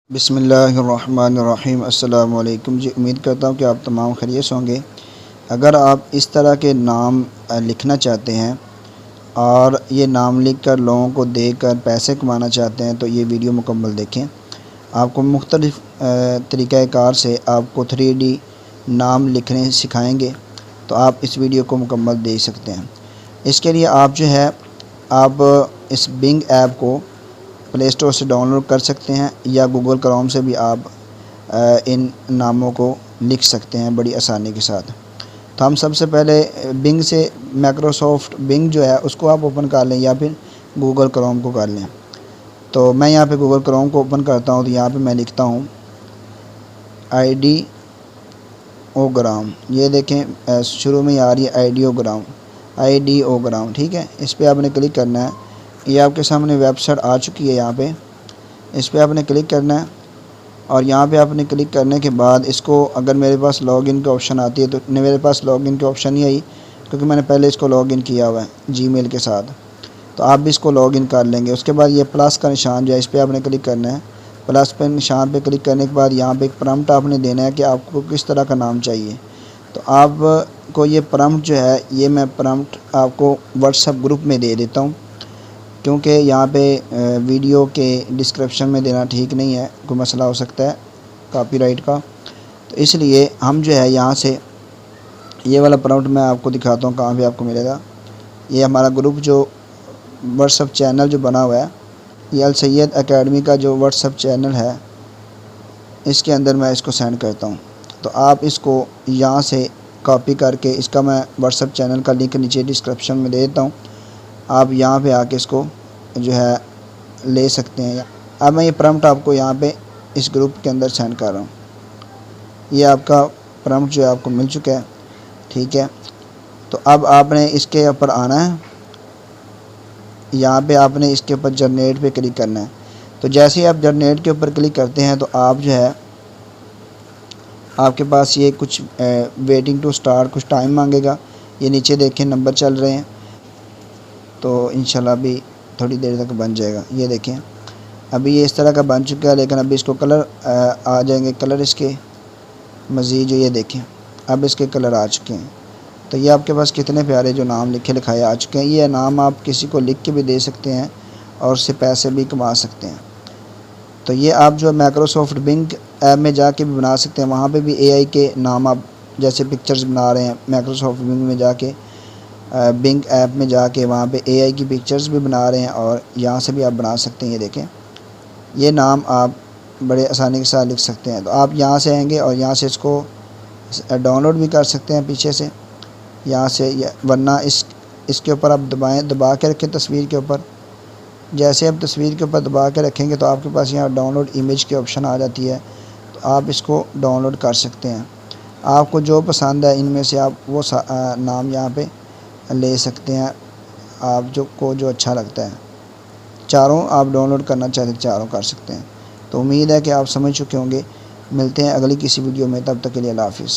بسم اللہ الرحمن الرحیم۔ السلام علیکم جی، امید کرتا ہوں کہ آپ تمام خیریت سے ہوں گے۔ اگر آپ اس طرح کے نام لکھنا چاہتے ہیں اور یہ نام لکھ کر لوگوں کو دے کر پیسے کمانا چاہتے ہیں تو یہ ویڈیو مکمل دیکھیں۔ آپ کو مختلف طریقہ کار سے آپ کو 3D نام لکھنے سکھائیں گے، تو آپ اس ویڈیو کو مکمل دیکھ سکتے ہیں۔ اس کے لیے آپ اس بنگ ایپ کو پلے اسٹور سے ڈاؤن لوڈ کر سکتے ہیں یا گوگل کروم سے بھی آپ ان ناموں کو لکھ سکتے ہیں بڑی آسانی کے ساتھ۔ تو ہم سب سے پہلے بنگ سے مائکروسافٹ بنگ جو ہے اس کو آپ اوپن کر لیں یا پھر گوگل کروم کو کر لیں۔ تو میں یہاں پہ گوگل کروم کو اوپن کرتا ہوں، تو یہاں پہ میں لکھتا ہوں آئیڈیوگرام۔ یہ دیکھیں شروع میں آ رہی ہے آئیڈیوگرام، ٹھیک ہے۔ اس پہ آپ نے کلک کرنا ہے۔ یہ آپ کے سامنے ویب سائٹ آ چکی ہے، یہاں پہ اس پہ آپ نے کلک کرنا ہے، اور یہاں پہ آپ نے کلک کرنے کے بعد اس کو اگر میرے پاس لاگ ان کا آپشن آتی ہے تو میرے پاس لاگ ان کا آپشن نہیں آئی کیونکہ میں نے پہلے اس کو لاگ ان کیا ہوا ہے جی میل کے ساتھ، تو آپ بھی اس کو لاگ ان کر لیں گے۔ اس کے بعد یہ پلس کا نشان جو ہے اس پہ آپ نے کلک کرنا ہے۔ پلس پہ نشان پہ کلک کرنے کے بعد یہاں پہ ایک پرامپٹ آپ نے دینا ہے کہ آپ کو کس طرح کا نام چاہیے۔ تو آپ کو یہ پرامپٹ جو ہے یہ میں پرامپٹ آپ کو واٹس ایپ گروپ میں دے دیتا ہوں، کیونکہ یہاں پہ ویڈیو کے ڈسکرپشن میں دینا ٹھیک نہیں ہے، کوئی مسئلہ ہو سکتا ہے کاپی رائٹ کا، تو اس لیے ہم جو ہے یہاں سے یہ والا پرامپٹ میں آپ کو دکھاتا ہوں کہاں پہ آپ کو ملے گا۔ یہ ہمارا گروپ جو واٹس ایپ چینل جو بنا ہوا ہے، یہ السید اکیڈمی کا جو واٹس ایپ چینل ہے، اس کے اندر میں اس کو سینڈ کرتا ہوں۔ تو آپ اس کو یہاں سے کاپی کر کے اس کا میں واٹس ایپ چینل کا لنک نیچے ڈسکرپشن میں دے دیتا ہوں، آپ یہاں پہ آ کے اس کو جو ہے لے سکتے ہیں۔ اب میں یہ پرامپٹ آپ کو یہاں پہ اس گروپ کے اندر سینڈ کر رہا ہوں۔ یہ آپ کا پرامپٹ جو ہے آپ کو مل چکا ہے، ٹھیک ہے۔ تو اب آپ نے اس کے اوپر آنا ہے، یہاں پہ آپ نے اس کے اوپر جنریٹ پہ کلک کرنا ہے۔ تو جیسے ہی آپ جنریٹ کے اوپر کلک کرتے ہیں تو آپ جو ہے آپ کے پاس یہ کچھ ویٹنگ ٹو سٹارٹ کچھ ٹائم مانگے گا۔ یہ نیچے دیکھیں نمبر چل رہے ہیں، تو انشاءاللہ ابھی تھوڑی دیر تک بن جائے گا۔ یہ دیکھیں ابھی یہ اس طرح کا بن چکا ہے، لیکن ابھی اس کو کلر آ جائیں گے، کلر اس کے مزید جو یہ دیکھیں اب اس کے کلر آ چکے ہیں۔ تو یہ آپ کے پاس کتنے پیارے جو نام لکھے لکھائے آ چکے ہیں۔ یہ نام آپ کسی کو لکھ کے بھی دے سکتے ہیں اور اس سے پیسے بھی کما سکتے ہیں۔ تو یہ آپ جو مائکروسافٹ بنگ ایپ میں جا کے بھی بنا سکتے ہیں، وہاں پہ بھی اے آئی کے نام آپ جیسے پکچرز بنا رہے ہیں، مائکروسافٹ بنگ میں جا کے بنگ ایپ میں جا کے وہاں پہ اے آئی کی پکچرز بھی بنا رہے ہیں، اور یہاں سے بھی آپ بنا سکتے ہیں۔ یہ دیکھیں یہ نام آپ بڑے آسانی کے ساتھ لکھ سکتے ہیں۔ تو آپ یہاں سے آئیں گے اور یہاں سے اس کو ڈاؤن لوڈ بھی کر سکتے ہیں پیچھے سے یہاں سے، ورنہ اس کے اوپر آپ دبا کے رکھیں تصویر کے اوپر۔ جیسے آپ تصویر کے اوپر دبا کے رکھیں گے تو آپ کے پاس یہاں ڈاؤن لوڈ امیج کی آپشن آ جاتی ہے، تو آپ اس کو ڈاؤن لوڈ کر سکتے ہیں۔ آپ کو جو پسند ہے ان میں سے آپ وہ نام یہاں پہ لے سکتے ہیں، آپ جو اچھا لگتا ہے۔ چاروں آپ ڈاؤن لوڈ کرنا چاہتے ہیں چاروں کر سکتے ہیں۔ تو امید ہے کہ آپ سمجھ چکے ہوں گے۔ ملتے ہیں اگلی کسی ویڈیو میں، تب تک کے لیے اللہ حافظ۔